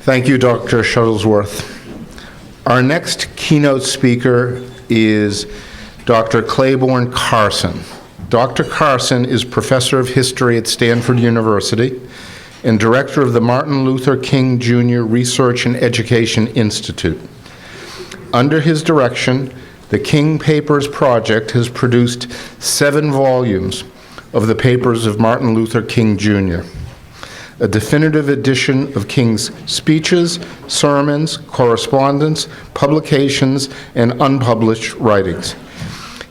Thank you, Dr. Shuttlesworth. Our next keynote speaker is Dr. Clayborne Carson. Dr. Carson is professor of history at Stanford University and director of the Martin Luther King Jr. Research and Education Institute. Under his direction, the King Papers Project has produced 7 volumes of the papers of Martin Luther King Jr., a definitive edition of King's speeches, sermons, correspondence, publications, and unpublished writings.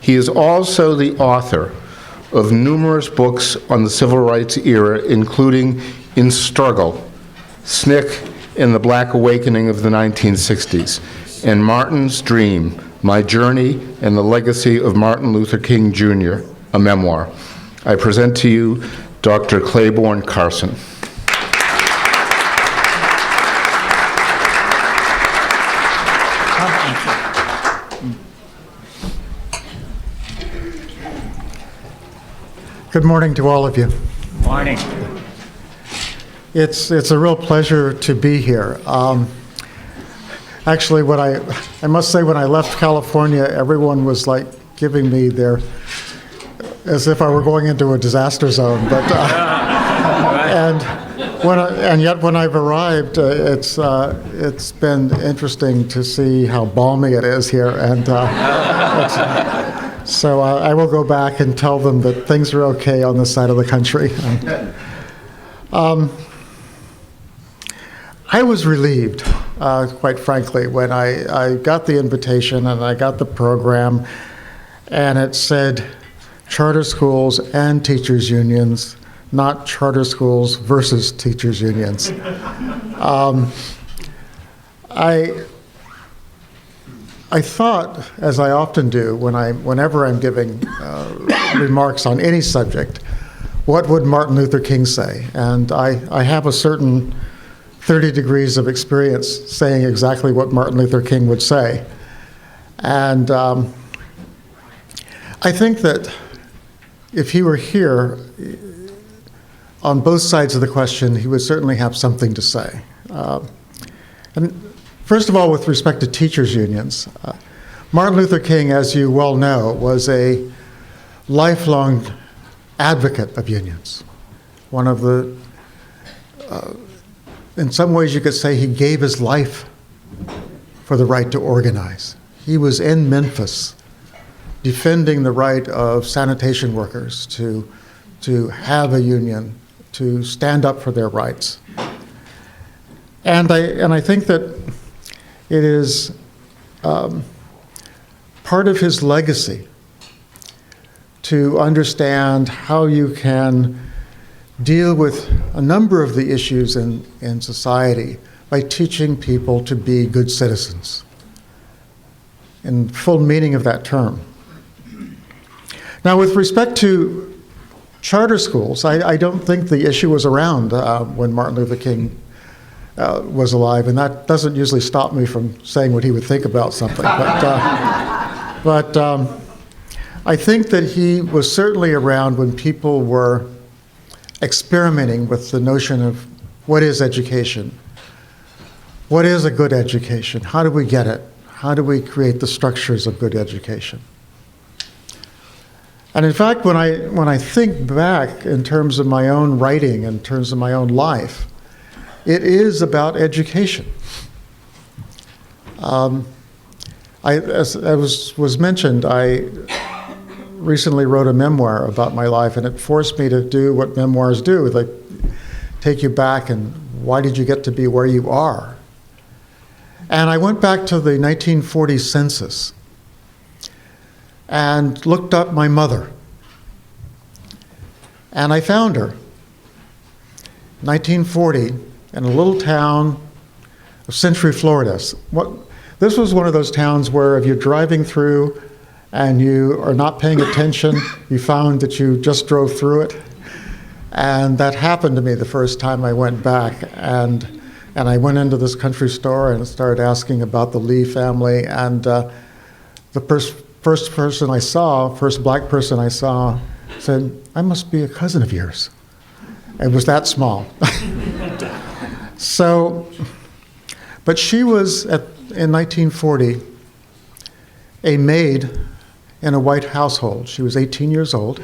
He is also the author of numerous books on the civil rights era, including In Struggle, SNCC and the Black Awakening of the 1960s, and Martin's Dream, My Journey and the Legacy of Martin Luther King Jr., a memoir. I present to you Dr. Clayborne Carson. Good morning to all of you. Morning. It's a real pleasure to be here. Actually, I must say, when I left California, everyone was like giving me as if I were going into a disaster zone. But and yet when I've arrived, it's been interesting to see how balmy it is here, and so I will go back and tell them that things are okay on this side of the country. I was relieved, quite frankly, when I got the invitation and I got the program, and it said charter schools and teachers unions, not charter schools versus teachers unions. I thought, as I often do whenever I'm giving remarks on any subject, what would Martin Luther King say? And I have a certain 30 degrees of experience saying exactly what Martin Luther King would say. And I think that if he were here, on both sides of the question, he would certainly have something to say. And first of all, with respect to teachers' unions, Martin Luther King, as you well know, was a lifelong advocate of unions. One of the, in some ways you could say he gave his life for the right to organize. He was in Memphis defending the right of sanitation workers to have a union, to stand up for their rights. And I think that it is part of his legacy to understand how you can deal with a number of the issues in society by teaching people to be good citizens, in full meaning of that term. Now, with respect to charter schools, I don't think the issue was around when Martin Luther King was alive, and that doesn't usually stop me from saying what he would think about something. But I think that he was certainly around when people were experimenting with the notion of what is education? What is a good education? How do we get it? How do we create the structures of good education? And in fact, when I think back in terms of my own writing, in terms of my own life, it is about education. As was mentioned, I recently wrote a memoir about my life, and it forced me to do what memoirs do. They take you back, and why did you get to be where you are? And I went back to the 1940 census and looked up my mother. And I found her, 1940, in a little town of Century, Florida. This was one of those towns where if you're driving through and you are not paying attention, you found that you just drove through it. And that happened to me the first time I went back. And I went into this country store and started asking about the Lee family. And the first black person I saw said, "I must be a cousin of yours." It was that small. So But she was, in 1940, a maid in a white household. She was 18 years old.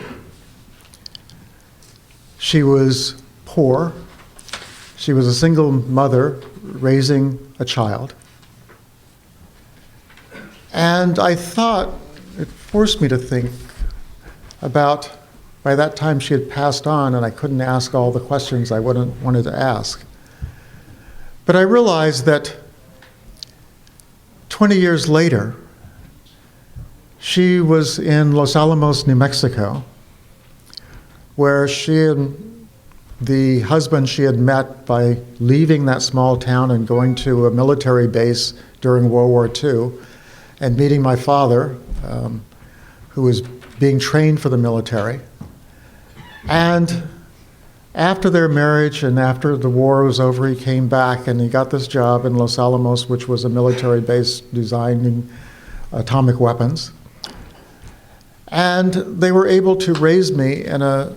She was poor. She was a single mother raising a child. And I thought, it forced me to think about, by that time she had passed on and I couldn't ask all the questions I wanted to ask. But I realized that 20 years later, she was in Los Alamos, New Mexico, where she and the husband she had met by leaving that small town and going to a military base during World War II and meeting my father, who was being trained for the military. And after their marriage and after the war was over, he came back and he got this job in Los Alamos, which was a military base designing atomic weapons. And they were able to raise me in a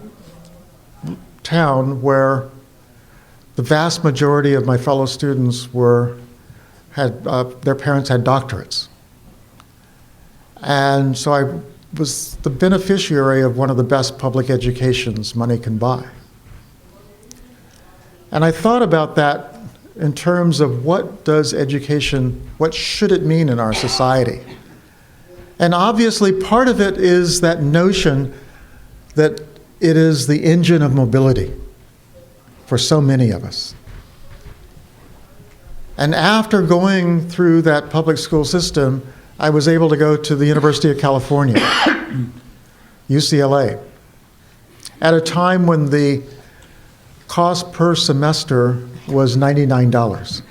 town where the vast majority of my fellow students had their parents had doctorates. And so I was the beneficiary of one of the best public educations money can buy. And I thought about that in terms of what should it mean in our society? And obviously part of it is that notion that it is the engine of mobility for so many of us. And after going through that public school system, I was able to go to the University of California, UCLA, at a time when the cost per semester was $99.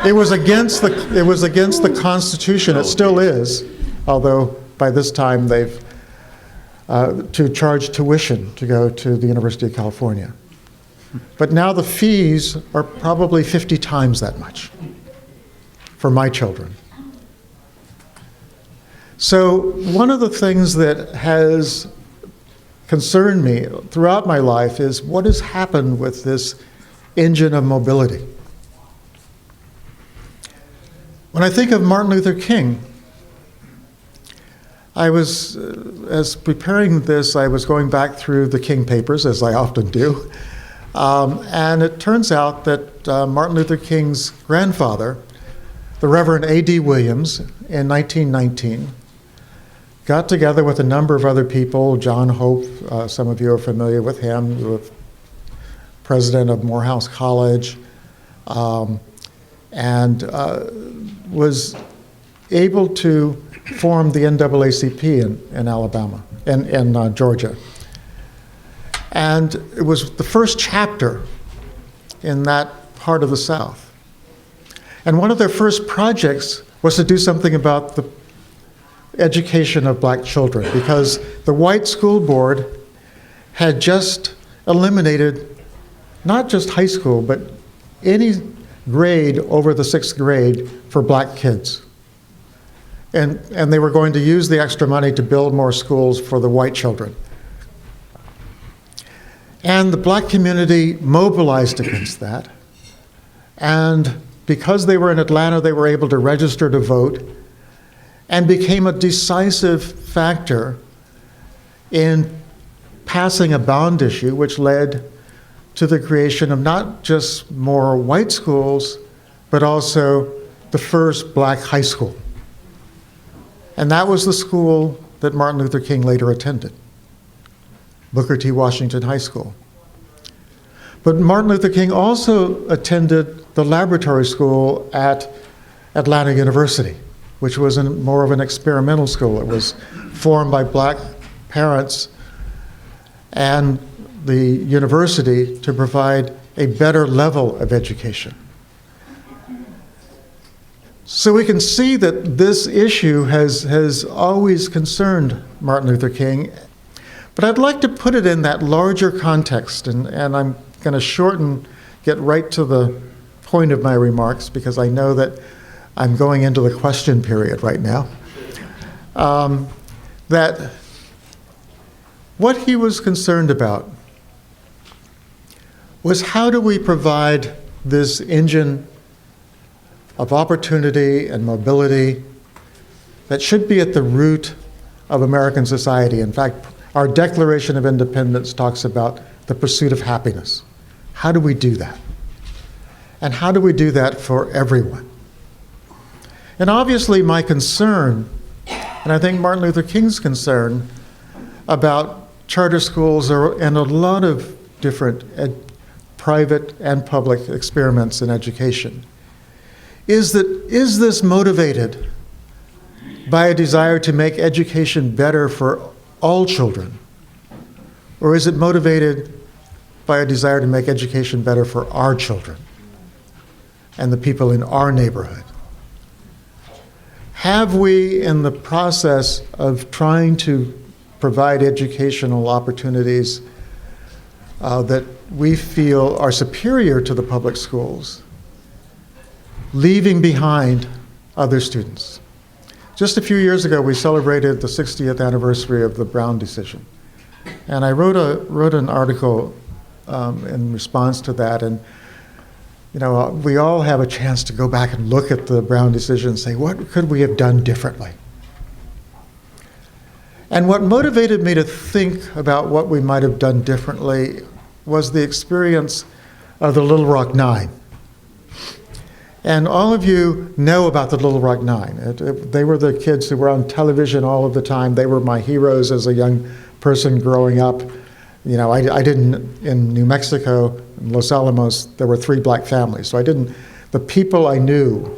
It was against the Constitution. It still is, although by this time they've to charge tuition to go to the University of California. But now the fees are probably 50 times that much for my children. So one of the things that has concerned me throughout my life is what has happened with this engine of mobility. When I think of Martin Luther King, as preparing this, I was going back through the King papers, as I often do, and it turns out that Martin Luther King's grandfather, the Reverend A.D. Williams, in 1919, got together with a number of other people. John Hope, some of you are familiar with him, the president of Morehouse College, and was able to form the NAACP in Alabama, in Georgia. And it was the first chapter in that part of the South. And one of their first projects was to do something about the education of black children, because the white school board had just eliminated not just high school, but any grade over the 6th grade for black kids. And they were going to use the extra money to build more schools for the white children. And the black community mobilized against that. And because they were in Atlanta, they were able to register to vote and became a decisive factor in passing a bond issue, which led to the creation of not just more white schools, but also the first black high school. And that was the school that Martin Luther King later attended, Booker T. Washington High School. But Martin Luther King also attended the laboratory school at Atlanta University, which was more of an experimental school. It was formed by black parents and the university to provide a better level of education. So we can see that this issue has always concerned Martin Luther King. But I'd like to put it in that larger context, and I'm going to get right to the point of my remarks, because I know that I'm going into the question period right now. That what he was concerned about was how do we provide this engine of opportunity and mobility that should be at the root of American society. In fact, our Declaration of Independence talks about the pursuit of happiness. How do we do that? And how do we do that for everyone? And obviously my concern, and I think Martin Luther King's concern about charter schools and a lot of different private and public experiments in education, is this motivated by a desire to make education better for all children? Or is it motivated by a desire to make education better for our children and the people in our neighborhood? Have we, in the process of trying to provide educational opportunities that we feel are superior to the public schools, leaving behind other students? Just a few years ago, we celebrated the 60th anniversary of the Brown decision. And I wrote an article in response to that. And we all have a chance to go back and look at the Brown decision and say, what could we have done differently? And what motivated me to think about what we might have done differently was the experience of the Little Rock Nine. And all of you know about the Little Rock Nine. They were the kids who were on television all of the time. They were my heroes as a young person growing up. I didn't, in New Mexico, in Los Alamos, there were 3 black families. So the people I knew,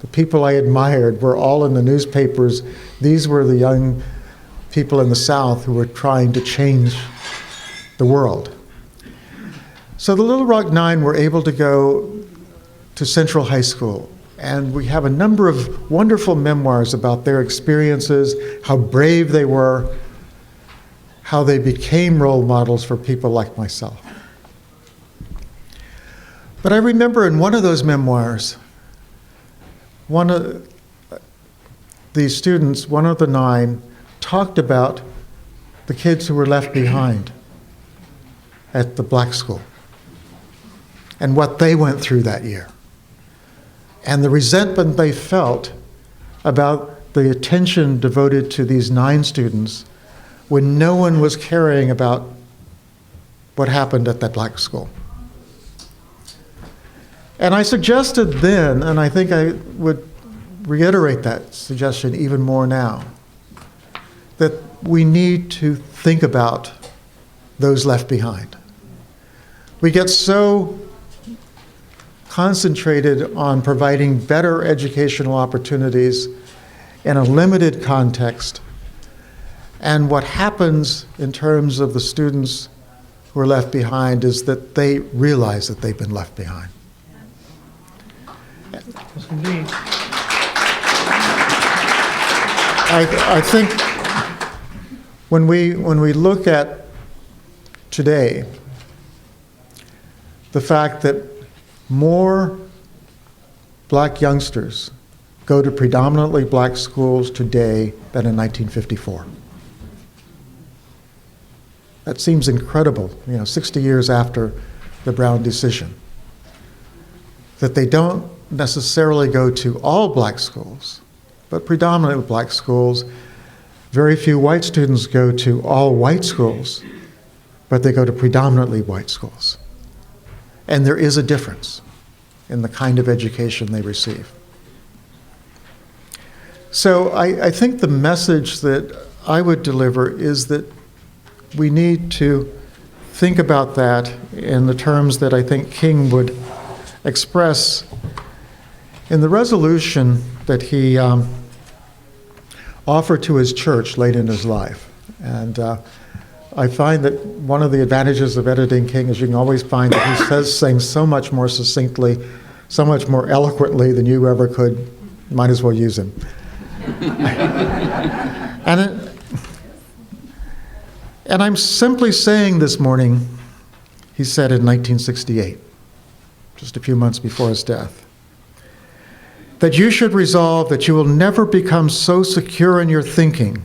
the people I admired were all in the newspapers. These were the young people in the South who were trying to change the world. So the Little Rock Nine were able to go to Central High School. And we have a number of wonderful memoirs about their experiences, how brave they were, how they became role models for people like myself. But I remember in one of those memoirs, one of the students, one of the 9, talked about the kids who were left behind at the black school and what they went through that year, and the resentment they felt about the attention devoted to these 9 students when no one was caring about what happened at that black school. And I suggested then, and I think I would reiterate that suggestion even more now, that we need to think about those left behind. We get so concentrated on providing better educational opportunities in a limited context, and what happens in terms of the students who are left behind is that they realize that they've been left behind. Yes, indeed. I think when we look at today, the fact that more black youngsters go to predominantly black schools today than in 1954. That seems incredible, 60 years after the Brown decision. That they don't necessarily go to all black schools, but predominantly black schools. Very few white students go to all white schools, but they go to predominantly white schools. And there is a difference in the kind of education they receive. So I think the message that I would deliver is that we need to think about that in the terms that I think King would express in the resolution that he offered to his church late in his life. And I find that one of the advantages of editing King is you can always find that he says things so much more succinctly, so much more eloquently than you ever could. Might as well use him. And I'm simply saying this morning, he said in 1968, just a few months before his death, that you should resolve that you will never become so secure in your thinking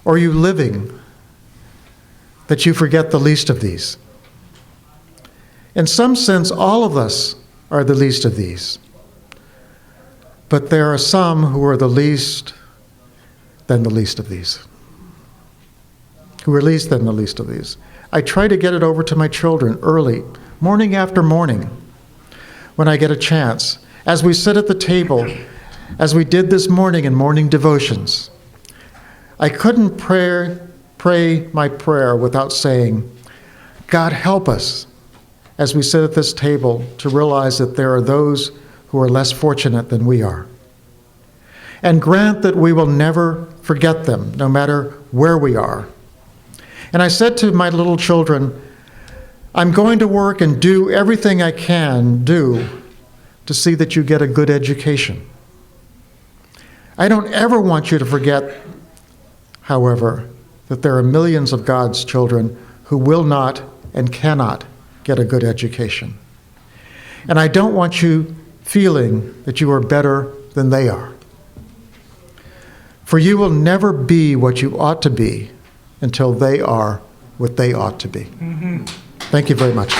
or you living that you forget the least of these. In some sense, all of us are the least of these. But there are some who are the least than the least of these. Who are least than the least of these. I try to get it over to my children early, morning after morning, when I get a chance, as we sit at the table, as we did this morning in morning devotions. I couldn't pray my prayer without saying, God, help us as we sit at this table to realize that there are those who are less fortunate than we are. And grant that we will never forget them, no matter where we are. And I said to my little children, I'm going to work and do everything I can do to see that you get a good education. I don't ever want you to forget, however, that there are millions of God's children who will not and cannot get a good education. And I don't want you feeling that you are better than they are. For you will never be what you ought to be until they are what they ought to be. Thank you very much.